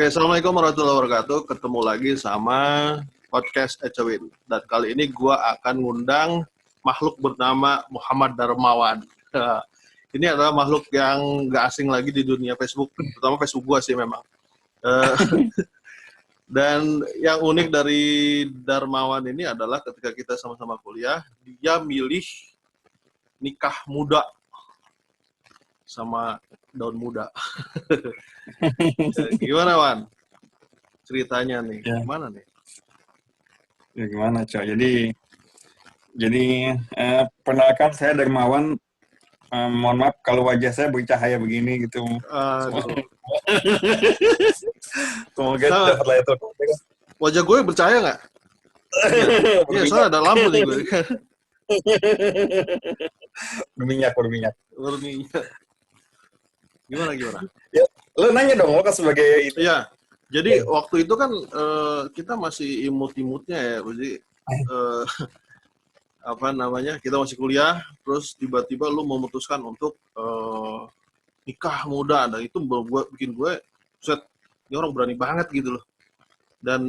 Oke, Assalamualaikum warahmatullahi wabarakatuh. Ketemu lagi sama podcast Ecewin. Dan kali ini gue akan ngundang makhluk bernama Muhammad Darmawan. Ini adalah makhluk yang gak asing lagi di dunia Facebook, terutama Facebook gue sih memang. Dan yang unik dari Darmawan ini adalah ketika kita sama-sama kuliah, dia milih nikah muda sama daun muda. Gimana, Wan? Ceritanya nih, Ya. gimana nih? Ya gimana, Cok? Jadi perkenalkan saya Darmawan. Mohon maaf kalau wajah saya bercahaya begini gitu. Aduh. Semoga dapat layar terang. Wajah gue bercahaya nggak? Iya, soalnya ada lampu nih gue. Berminyak. Berminyak. Gimana? Ya, lo nanya dong, lo kan sebagai itu. Iya, jadi waktu itu kan kita masih imut-imutnya ya, jadi kita masih kuliah, terus tiba-tiba lu memutuskan untuk nikah muda, dan itu bikin gue, set, ini orang berani banget gitu loh. Dan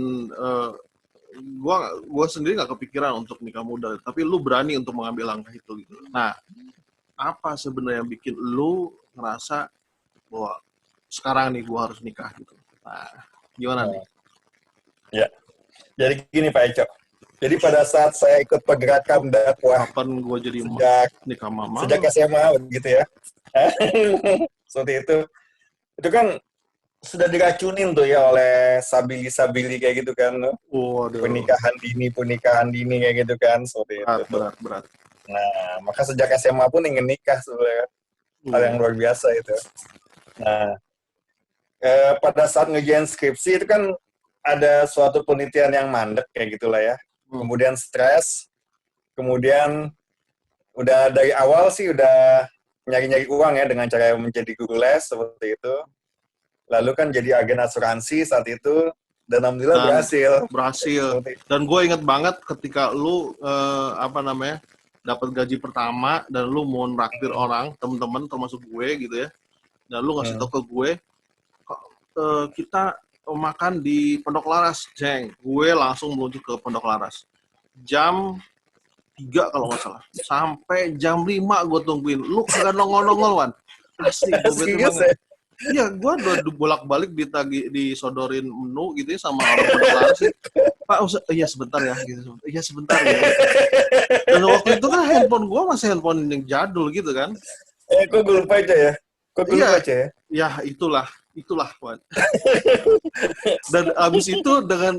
gue sendiri nggak kepikiran untuk nikah muda, tapi lu berani untuk mengambil langkah itu gitu. Nah, apa sebenarnya yang bikin lu ngerasa bahwa sekarang nih gue harus nikah gitu? Nah, gimana nih? Ya, jadi gini Pak Eco. Jadi pada saat saya ikut pergerakan dakwah, kapan gue jadi nikah mama? Sejak SMA begitu ya. Seperti itu kan sudah diracunin tuh ya oleh sabili kayak gitu kan. Waduh. Pernikahan dini kayak gitu kan, seperti itu. Berat. Nah, maka sejak SMA pun ingin nikah sebenarnya. Hal yang luar biasa itu. Nah, pada saat ngerjain skripsi itu kan ada suatu penelitian yang mandek kayak gitulah ya. Kemudian stres, kemudian udah dari awal sih udah nyari-nyari uang ya dengan cara menjadi guru les seperti itu. Lalu kan jadi agen asuransi saat itu, dan alhamdulillah berhasil. Dan gue inget banget ketika lu dapat gaji pertama dan lu mau nraktir orang, temen-temen termasuk gue gitu ya. Dan lu ngasih tau ke gue, kita makan di Pondok Laras, Jeng. Gue langsung meluncur ke Pondok Laras. Jam 3 kalau nggak salah. Sampai jam 5 gue tungguin. Lu kagak nongol-nongol, Wan. Asli, gue bete banget. Iya, gue udah bolak-balik disodorin menu gitu ya sama orang Pondok Laras. Pak, iya sebentar ya. Gitu. Iya sebentar ya. Dan waktu itu kan handphone gue masih handphone yang jadul gitu kan. Kok gue lupa aja ya? Ya, itulah Wan. Dan abis itu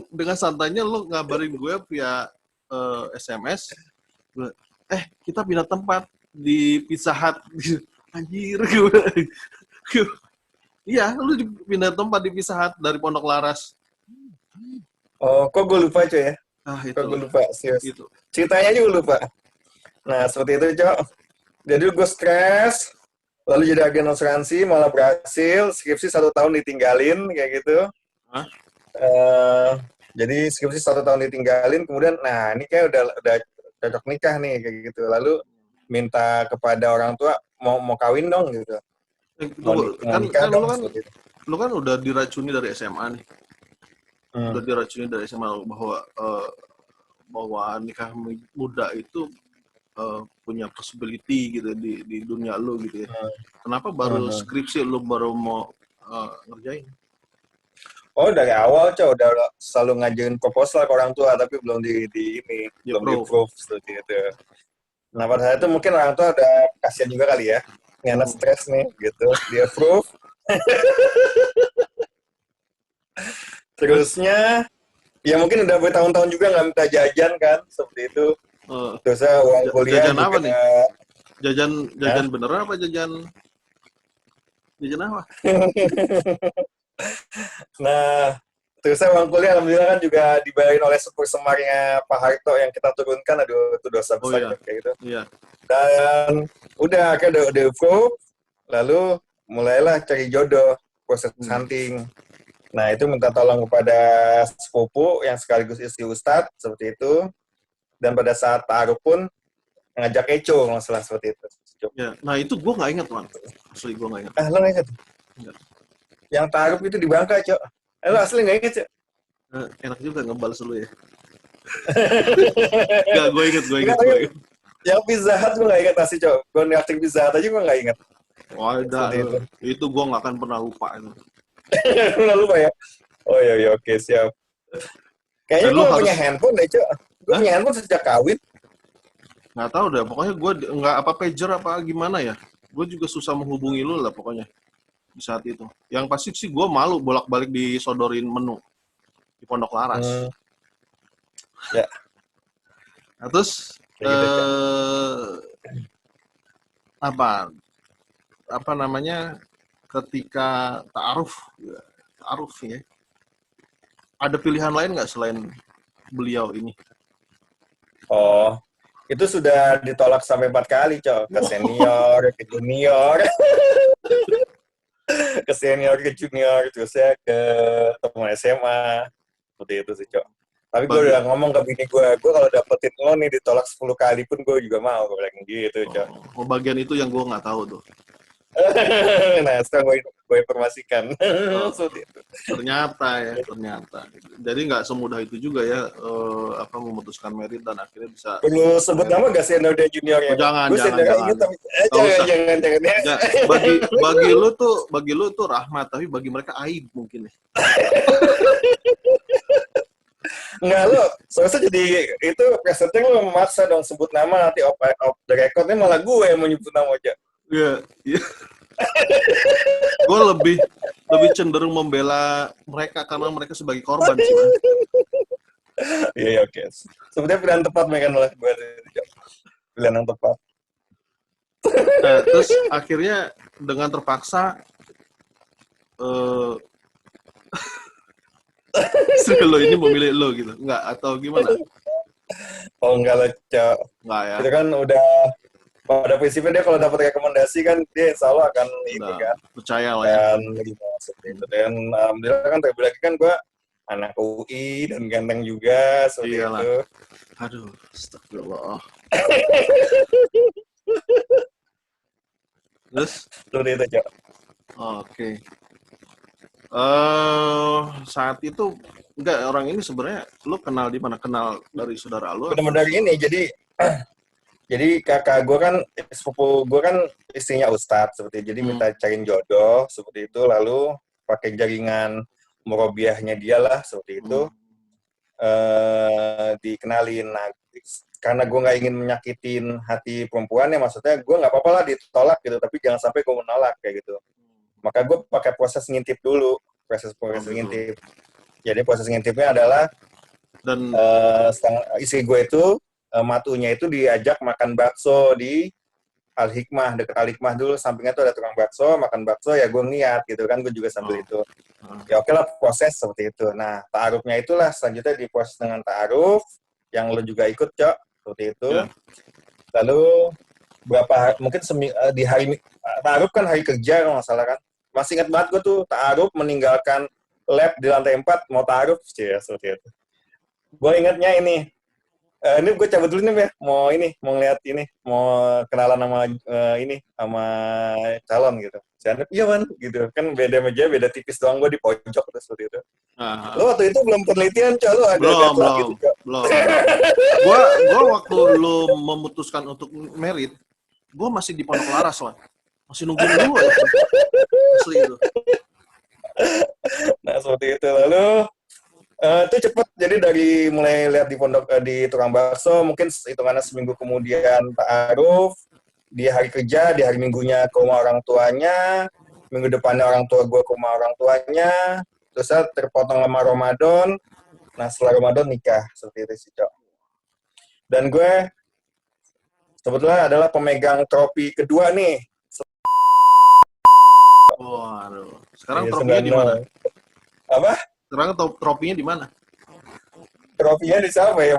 dengan santainya lo ngabarin gue via SMS, kita pindah tempat di Pizza Hut. Anjir gue. Iya, lu pindah tempat di Pizza Hut dari Pondok Laras. Oh, kok gue lupa aja ya? Kok gue lupa, serius. Gitu. Ceritanya juga lupa. Nah, seperti itu, Cok. Jadi gue stres, lalu jadi agen asuransi, malah berhasil, skripsi 1 tahun ditinggalin, kayak gitu. Jadi skripsi 1 tahun ditinggalin, kemudian, nah ini kayak udah cocok nikah nih, kayak gitu. Lalu minta kepada orang tua, mau kawin dong, gitu. Lu kan udah diracuni dari SMA nih. Udah diracuni dari SMA bahwa nikah muda itu punya possibility gitu di dunia lu gitu ya. Kenapa baru skripsi lu baru mau ngerjain? Oh, dari awal udah selalu ngajuin proposal ke orang tua, tapi belum belum di-approve seperti itu. Nah, pada saat itu mungkin orang tua udah kasihan juga kali ya. Ini anak stres nih, gitu. Di-approve. Terusnya, ya mungkin udah bertahun-tahun juga nggak minta jajan kan, seperti itu. Terus uang kuliah jajan juga. Apa nih? Jajan beneran apa jajan apa? Nah, terus uang kuliah alhamdulillah kan juga dibayarin oleh sepur semarnya Pak Harto yang kita turunkan. Aduh, itu dosa besar kayak gitu. Iya. Dan udah akhirnya udah approve, lalu mulailah cari jodoh, proses hunting. Nah, itu minta tolong kepada sepupu yang sekaligus istri ustadz, seperti itu. Dan pada saat taruh pun ngajak Eco, masalah seperti itu. Ya, nah itu gue nggak ingat, Man. Asli gue nggak ingat. Lo nggak ingat? Yang taruh itu di Bangka, Cok. Lu asli nggak inget, Cok? Enak juga ngebales lu ya. Gak, gue inget. Yang Pizza Hut gue nggak inget nasi, Cok. Gue ngetik Pizza Hut aja gue nggak inget. Wah, Seperti itu gue nggak akan pernah lupa itu. Lu lupa ya? Oh iya, oke, siap. Kayaknya Dan gue lu nggak punya harus- handphone deh, Cok. Gue punya handphone sejak kawin. Nggak tahu deh, pokoknya gue nggak apa pager apa gimana ya. Gue juga susah menghubungi lu lah pokoknya di saat itu. Yang pasti sih gue malu bolak-balik disodorin menu di Pondok Laras. Ya, Nah, terus kayak gitu, Cok. apa namanya, ketika ta'aruf ya, ada pilihan lain nggak selain beliau ini? Oh, itu sudah ditolak sampai 4 kali, Cok. Ke senior, ke junior, ke senior, ke junior, terus saya ke teman SMA. Seperti itu sih, Cok. Tapi gue udah ngomong ke bini gue kalau dapetin lo nih ditolak 10 kali pun gue juga mau, gue bilang gitu, Cok. Oh, bagian itu yang gue nggak tahu tuh. Nah, sekarang gue informasikan. Seperti itu. Ternyata. Jadi nggak semudah itu juga ya, memutuskan merit dan akhirnya bisa. Perlu sebut nama gak senior dan juniornya? Oh, jangan. Inget, tapi jangan. Bagi lu tuh rahmat, tapi bagi mereka aib mungkin ya. Enggak, lo soalnya jadi itu presenting lo memaksa dong sebut nama, nanti off the recordnya malah gue yang menyebut nama aja. Iya. Gue lebih cenderung membela mereka karena mereka sebagai korban sih, man. Iya, oke. Sebenarnya pilihan tepat mereka oleh gue. Pilihan yang tepat. Nah, terus akhirnya dengan terpaksa lo ini memilih lo gitu, enggak atau gimana? Oh, enggak lah, Cok. Enggak ya. Itu kan udah pada prinsipnya dia kalau dapat rekomendasi kan dia insya Allah akan ini kan. Percaya lah ya. Dan seperti itu. Dan alhamdulillah kan terlebih lagi kan gue anak UI dan ganteng juga seperti Iyalah. itu. Aduh, astagfirullah. Terus? Seperti itu, Cok. Oke. Saat itu enggak, orang ini sebenarnya lu kenal di mana? Kenal dari saudara lu? Benar-benar ini jadi kakak gue kan sepupu gue kan istrinya ustadz seperti itu. Jadi minta cariin jodoh seperti itu, lalu pakai jaringan murobiahnya dia lah seperti itu. Dikenalin. Nah, karena gue nggak ingin menyakitin hati perempuan ya, maksudnya gue nggak apa-apa lah ditolak gitu, tapi jangan sampai gue menolak kayak gitu. Maka gue pakai proses ngintip dulu, proses ngintip. Jadi proses ngintipnya adalah dan istri gue itu matunya itu diajak makan bakso di Al-Hikmah, dekat Al-Hikmah dulu, sampingnya tuh ada tukang bakso, makan bakso, ya gue niat gitu kan, gue juga sambil itu. Ya oke lah, proses seperti itu. Nah, ta'arufnya itulah selanjutnya diproses dengan ta'aruf, yang lo juga ikut, Cok, seperti itu. Yeah. Lalu mungkin di hari ta'aruf kan hari kerja kalau nggak salah kan. Masih ingat banget gue tuh ta'aruf meninggalkan lab di lantai 4 mau ta'aruf sih ya, seperti itu. Gue ingatnya ini gue cabut dulu nih ya, mau ngeliat ini, mau kenalan sama sama calon gitu. Saya iya man, gitu kan, beda meja, beda tipis doang, gue di pojok terus seperti itu. Lo waktu itu belum penelitian, Cok, lo agak telat gitu, Cok. Belum. Gue waktu lo memutuskan untuk merit, gue masih di Pondok Laras lah, masih nungguin dulu ya. Asli itu. Nah seperti itu, lalu itu cepet, jadi dari mulai lihat di pondok di tukang bakso, mungkin hitungannya seminggu kemudian ta'aruf, di hari kerja, di hari minggunya ke rumah orang tuanya, minggu depannya orang tua gue ke rumah orang tuanya, terus saya terpotong sama Ramadan. Nah setelah Ramadan nikah, seperti itu sih, Cok. Dan gue sebetulnya adalah pemegang trofi kedua nih. Waduh. Sekarang trofinya di mana? Apa? Sekarang trofinya di mana? Trofinya di siapa ya?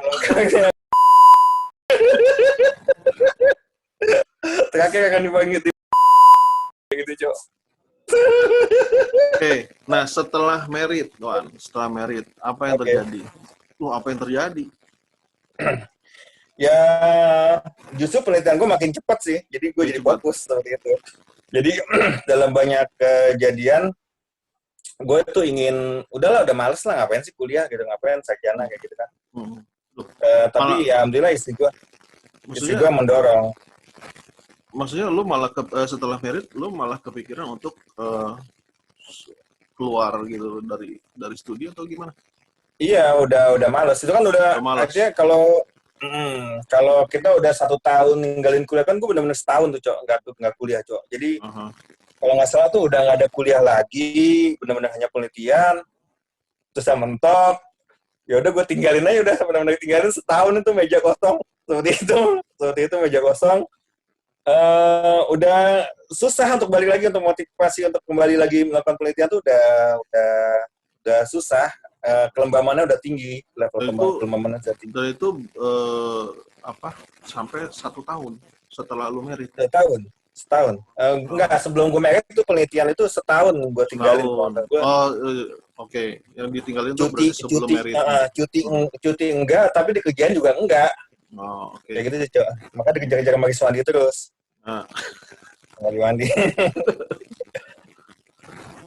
Terakhir akan dipanggil gitu, Cok. Oke, nah setelah merit, apa yang terjadi? Apa yang terjadi? Ya, justru penelitian gue makin cepat sih. Jadi gue jadi fokus seperti itu. Jadi dalam banyak kejadian, gue tuh udahlah udah males lah, ngapain sih kuliah gitu, ngapain sarjana kayak gitu kan. Loh, malah, Tapi ya alhamdulillah istri gue maksudnya mendorong. maksudnya lu malah setelah merit lu malah kepikiran untuk keluar gitu dari studi atau gimana? Iya, udah males. Itu kan udah Malas. artinya kalau kita udah 1 tahun ninggalin kuliah kan, gue benar-benar setahun tuh, Cok, nggak kuliah, Cok. Jadi kalau nggak salah tuh udah nggak ada kuliah lagi, benar-benar hanya penelitian, terus saya mentok. Ya udah gue tinggalin aja, udah benar-benar tinggalin setahun itu meja kosong seperti itu meja kosong. Udah susah untuk balik lagi, untuk motivasi untuk kembali lagi melakukan penelitian tuh udah susah. Kelembamannya udah tinggi, level kelembamannya udah tinggi. Dan itu sampai 1 tahun setelah lu merit? Setahun. Enggak, sebelum gue merit itu penelitian itu setahun gue tinggalin. Oke. Yang ditinggalin itu berarti sebelum merit. Cuti enggak, tapi di kerjaan juga enggak. Oke. Kayak gitu sih, Cok. Maka dikejar-kejar sama Riswandi terus. Mandi.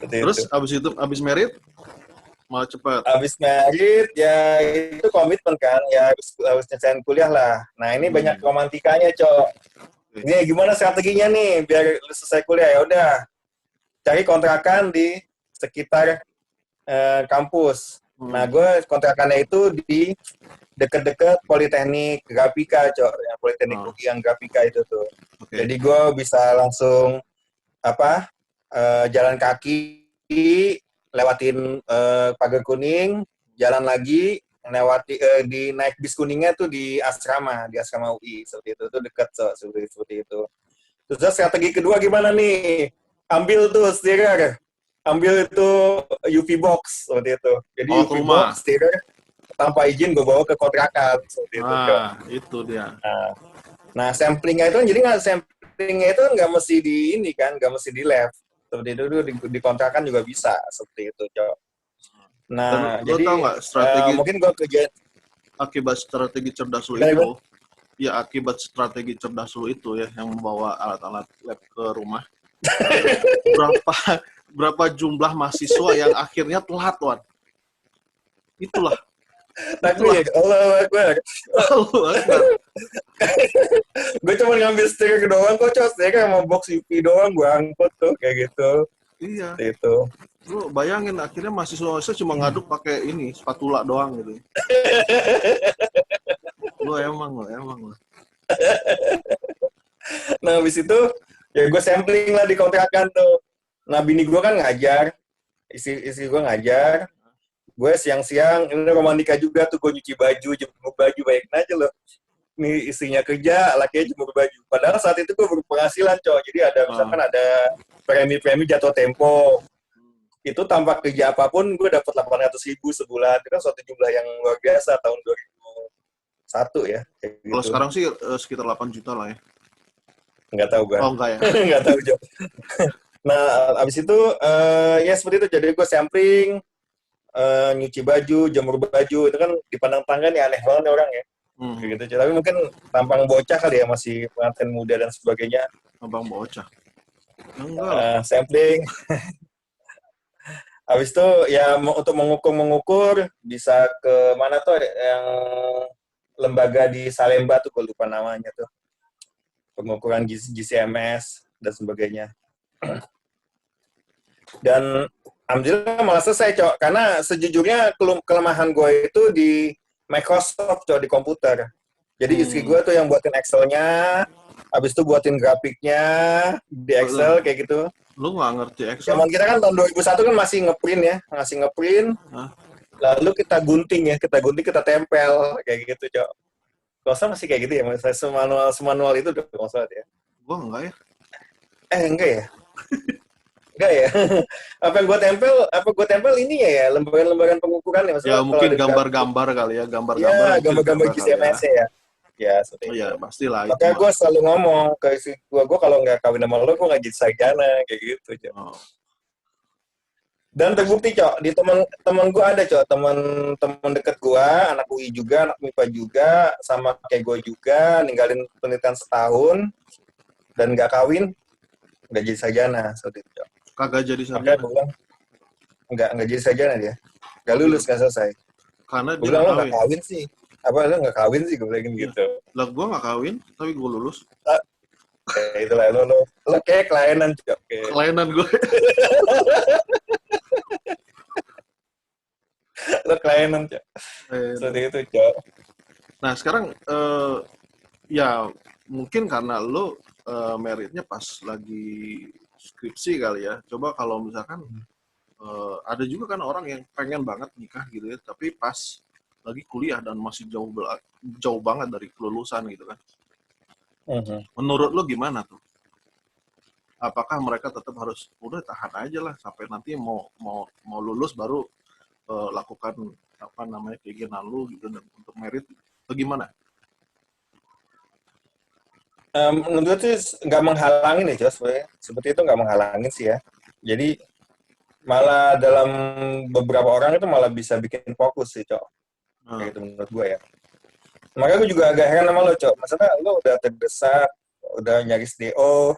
Terus abis merit malah cepat. Abis merit ya itu komitmen kan, ya harus nyelesain kuliah lah. Nah ini banyak romantikanya, Cok. Ini gimana strateginya nih biar selesai kuliah? Ya udah cari kontrakan di sekitar kampus. Nah gue kontrakannya itu di deket-deket Politeknik Grafika, Cok. Yang Politeknik yang Grafika itu tuh. Jadi gue bisa langsung jalan kaki, lewatin Pagar Kuning, jalan lagi, naik bis kuningnya tuh di asrama UI, seperti itu. Tuh dekat, seperti itu. Terus strategi kedua gimana nih? Ambil tuh steerer, ambil itu UV box, seperti itu. Jadi UV box, steerer, tanpa izin gue bawa ke kontrakan, seperti itu. Itu dia. Nah, samplingnya itu jadi nggak mesti di ini kan, nggak mesti di lab. Seperti itu di kontrakan juga bisa, seperti itu, Cok. Nah, jadi tahu nggak strategi mungkin gue kerja akibat strategi cerdas lu itu, ya akibat strategi cerdas lu itu ya yang membawa alat-alat lab ke rumah. berapa jumlah mahasiswa yang akhirnya telat, Wan? Itulah. Tapi Allah Akbar. Gue cuma ngambil stiker doang kok, Cok. Stiker sama box UV doang gue angkut tuh, kayak gitu. Iya. Itu. Lu bayangin akhirnya mahasiswa cuma ngaduk pakai ini, spatula doang gitu. Lu emang. Nah, habis itu ya gue sampling lah di kontrakan tuh. Nah, bini gue kan ngajar. Istri gue ngajar. Gue siang-siang, ini romantika juga tuh, gue nyuci baju, jemur baju, bayangin aja loh. Nih istrinya kerja, lakinya jemur baju. Padahal saat itu gue berpenghasilan, Cok. Jadi misalkan ada premi jatuh tempo. Itu tanpa kerja apapun, gue dapat 800.000 sebulan. Itu kan suatu jumlah yang luar biasa tahun 2001 ya. Kalau gitu. Sekarang sih sekitar 8 juta lah ya. Nggak tahu gue. Oh, enggak ya? Nggak tahu, Cok. Nah, abis itu, ya seperti itu. Jadi gue sampling, nyuci baju, jemur baju, itu kan dipandang tangga nih aneh banget orang ya. Gitu. Tapi mungkin tampang bocah kali ya, masih pengantin muda dan sebagainya. Tampang bocah. Enggak. Sampling. Habis itu ya untuk mengukur bisa ke mana tuh yang lembaga di Salemba tuh, gue lupa namanya tuh. Pengukuran GCMS dan sebagainya. Dan alhamdulillah malah selesai, Cok. Karena sejujurnya kelemahan gue itu di Microsoft, Cok, di komputer. Jadi istri gue tuh yang buatin Excel-nya, habis itu buatin grafiknya di Excel, kayak gitu. Lu nggak ngerti Excel? Zaman kita kan tahun 2001 kan masih ngeprint ya, lalu kita gunting, kita tempel, kayak gitu, Cok. Gak usah masih kayak gitu ya, semanual itu udah gak usah ya. Gua enggak ya. Enggak ya? Enggak ya? Apa gue tempel ini ya, lembaran-lembaran pengukuran ya. Ya mungkin gambar-gambar kali ya, gambar-gambar. Ya, gambar-gambar GCMS ya. Ya, seperti itu. Ya, pastilah. Makanya gue selalu ngomong ke istri gue kalau nggak kawin sama lo, gue nggak jadi sarjana, kayak gitu, Cok. Dan terbukti, Cok, di teman gue ada, Cok, teman deket gue, anak UI juga, anak MIPA juga, sama kayak gue juga, ninggalin penelitian setahun, dan nggak kawin, nggak jadi sarjana, seperti itu, Cok. Kagak jadi sarjana. nggak jadi sarjana dia, nggak lulus, nggak selesai. Karena Gue dia bilang nggak lo nggak kawin. kawin sih, apa lo nggak kawin sih, gue bilang Iya. gitu. Lah gue nggak kawin, tapi gue lulus. Itulah lo kayak kelainan Cok. Kelainan gue. Lo kelainan Cok. Seperti itu Cok. Nah sekarang ya mungkin karena lo meritnya pas lagi skripsi kali ya. Coba kalau misalkan ada juga kan orang yang pengen banget nikah gitu ya, tapi pas lagi kuliah dan masih jauh banget dari kelulusan gitu kan. Menurut lo gimana tuh? Apakah mereka tetap harus udah tahan aja lah sampai nanti mau lulus baru lakukan apa namanya keinginan lu gitu dan untuk merit bagaimana? Menurut gue sih nggak menghalangin ya Jos, seperti itu nggak menghalangin sih ya. Jadi malah dalam beberapa orang itu malah bisa bikin fokus sih Cok. Kayak gitu menurut gue ya. Makanya gue juga agak heran sama lo Cok. Maksudnya lo udah terdesak, udah nyaris DO,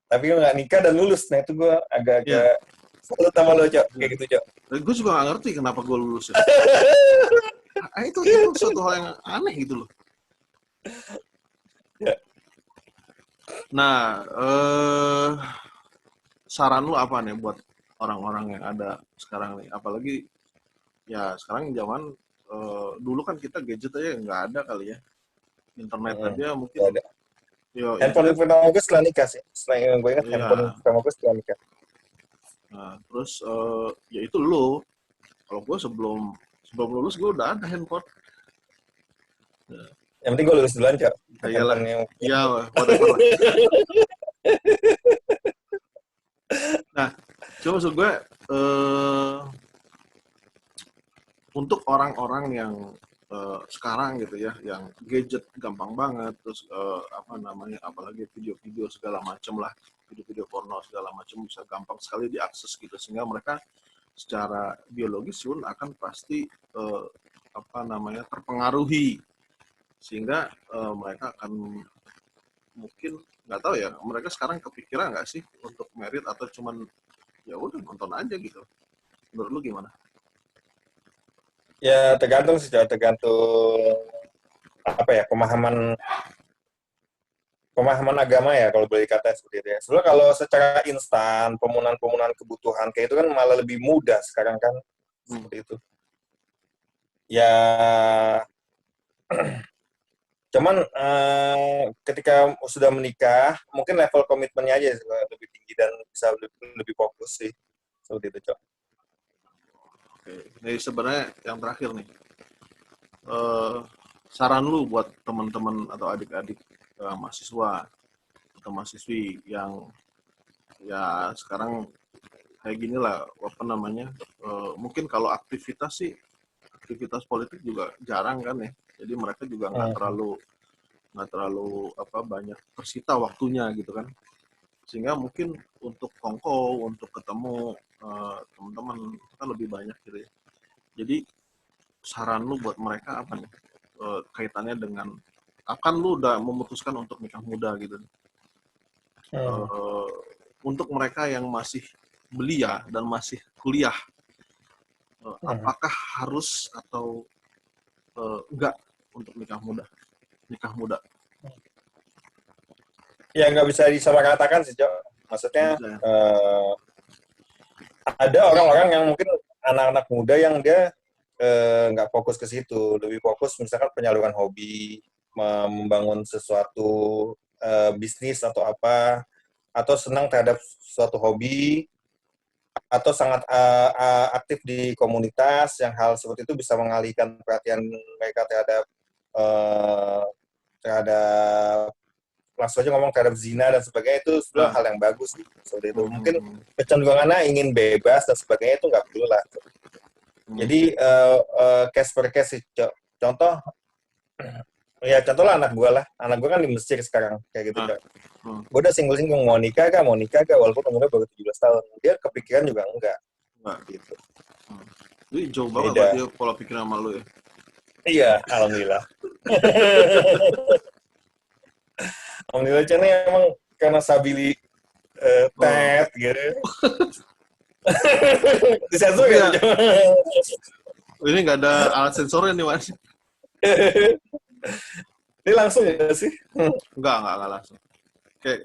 tapi lo nggak nikah dan lulus. Nah itu gue agak-agak salut sama lo Cok. Kayak gitu Cok. Gue juga nggak ngerti kenapa gue lulus ya. Itu suatu hal yang aneh gitu loh. Ya. Nah, saran lu apa nih buat orang-orang yang ada sekarang nih? Apalagi ya sekarang zaman dulu kan kita gadget aja nggak ada kali ya. Internet aja mungkin. Ada. Handphone pertama gue setelah nikah sih. Setelah yang gue ingat handphone pertama gue setelah nikah. Nah, terus ya itu lu. Kalau gue sebelum lulus gue udah ada handphone. Yang penting gue lulus duluan Cok. Iyalah. Iya, whatever lah. Nah, cuma maksud gue untuk orang-orang yang sekarang gitu ya, yang gadget gampang banget, terus apa namanya, apalagi video-video segala macam lah, video-video porno segala macam bisa gampang sekali diakses gitu, sehingga mereka secara biologis pun akan pasti apa namanya terpengaruhi, sehingga mereka akan mungkin nggak tahu ya, mereka sekarang kepikiran nggak sih untuk merit atau cuman ya udah nonton aja gitu. Menurut lu gimana? Ya tergantung sih, tergantung apa ya pemahaman agama ya kalau boleh dikatakan seperti itu ya. Sebenarnya kalau secara instan pemenuhan kebutuhan kayak itu kan malah lebih mudah sekarang kan seperti itu. Ya cuman ketika sudah menikah mungkin level komitmennya aja lebih tinggi dan bisa lebih fokus sih seperti itu Cok. Oke, jadi sebenarnya yang terakhir nih, saran lu buat teman-teman atau adik-adik mahasiswa atau mahasiswi yang ya sekarang kayak gini lah, apa namanya, mungkin kalau aktivitas politik juga jarang kan ya, jadi mereka juga nggak terlalu apa banyak tersita waktunya gitu kan, sehingga mungkin untuk kongko, untuk ketemu teman-teman kita lebih banyak gitu ya. Jadi saran lu buat mereka apa nih kaitannya dengan akan lu udah memutuskan untuk nikah muda gitu, untuk mereka yang masih belia dan masih kuliah, apakah harus atau enggak untuk nikah muda? Ya nggak bisa disamaratakan sih Cok. Maksudnya ada orang-orang yang mungkin anak-anak muda yang dia nggak fokus ke situ, lebih fokus misalkan penyaluran hobi, membangun sesuatu bisnis atau apa, atau senang terhadap suatu hobi, atau sangat aktif di komunitas yang hal seperti itu bisa mengalihkan perhatian mereka terhadap langsung aja ngomong terhadap zina dan sebagainya, itu sebenarnya hal yang bagus seperti itu. Mungkin kecenderungannya ingin bebas dan sebagainya itu nggak perlu lah. Jadi case per case sih. Contoh ya contoh lah anak gue kan di Mesir sekarang kayak gitu Cok. Gue udah singgung mau nikah kah walaupun umurnya baru 17 tahun, dia kepikiran juga enggak gitu. Jadi jauh banget berarti pola pikir sama lu ya. Iya, alhamdulillah. Alhamdulillah Chan emang karena sabili tet gitu. Disensor Tapi ya? ini nggak ada alat sensornya nih, Wan. Ini langsung nggak sih? Nggak langsung. Oke,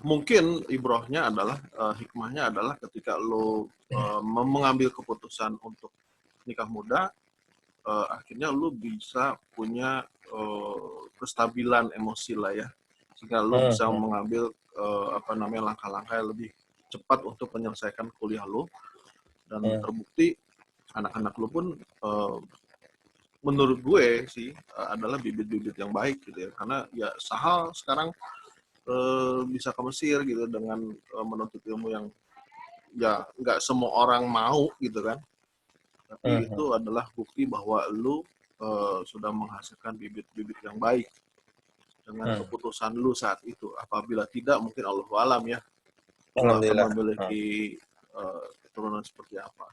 mungkin ibrohnya adalah, hikmahnya adalah ketika lo mengambil keputusan untuk nikah muda, akhirnya lo bisa punya kestabilan emosi lah ya, sehingga lo bisa mengambil langkah-langkah yang lebih cepat untuk menyelesaikan kuliah lo, dan terbukti anak-anak lo pun menurut gue sih adalah bibit-bibit yang baik gitu ya, karena ya Sahal sekarang bisa ke Mesir gitu dengan menuntut ilmu yang ya nggak semua orang mau gitu kan, tapi itu adalah bukti bahwa lu sudah menghasilkan bibit-bibit yang baik dengan keputusan lu saat itu. Apabila tidak, mungkin Allahu alam ya, lu akan memiliki keturunan seperti apa.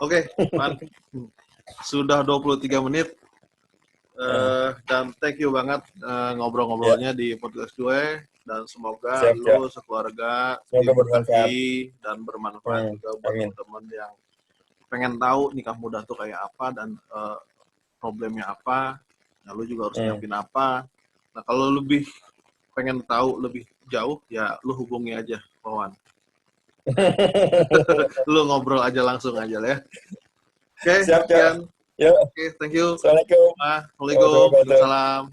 Oke, Man. Sudah 23 menit. Dan thank you banget ngobrol-ngobrolnya di podcast gue, dan semoga lu sekeluarga diberkati dan bermanfaat juga buat teman-teman yang pengen tahu nikah muda tuh kayak apa dan problemnya apa. Nah, lu juga harus nyiapin apa. Nah, kalau lebih pengen tahu lebih jauh ya lu hubungi aja Wawan. Lu ngobrol aja langsung aja lah ya. Oke, sekian. Oke, thank you. Assalamualaikum. Waalaikumsalam.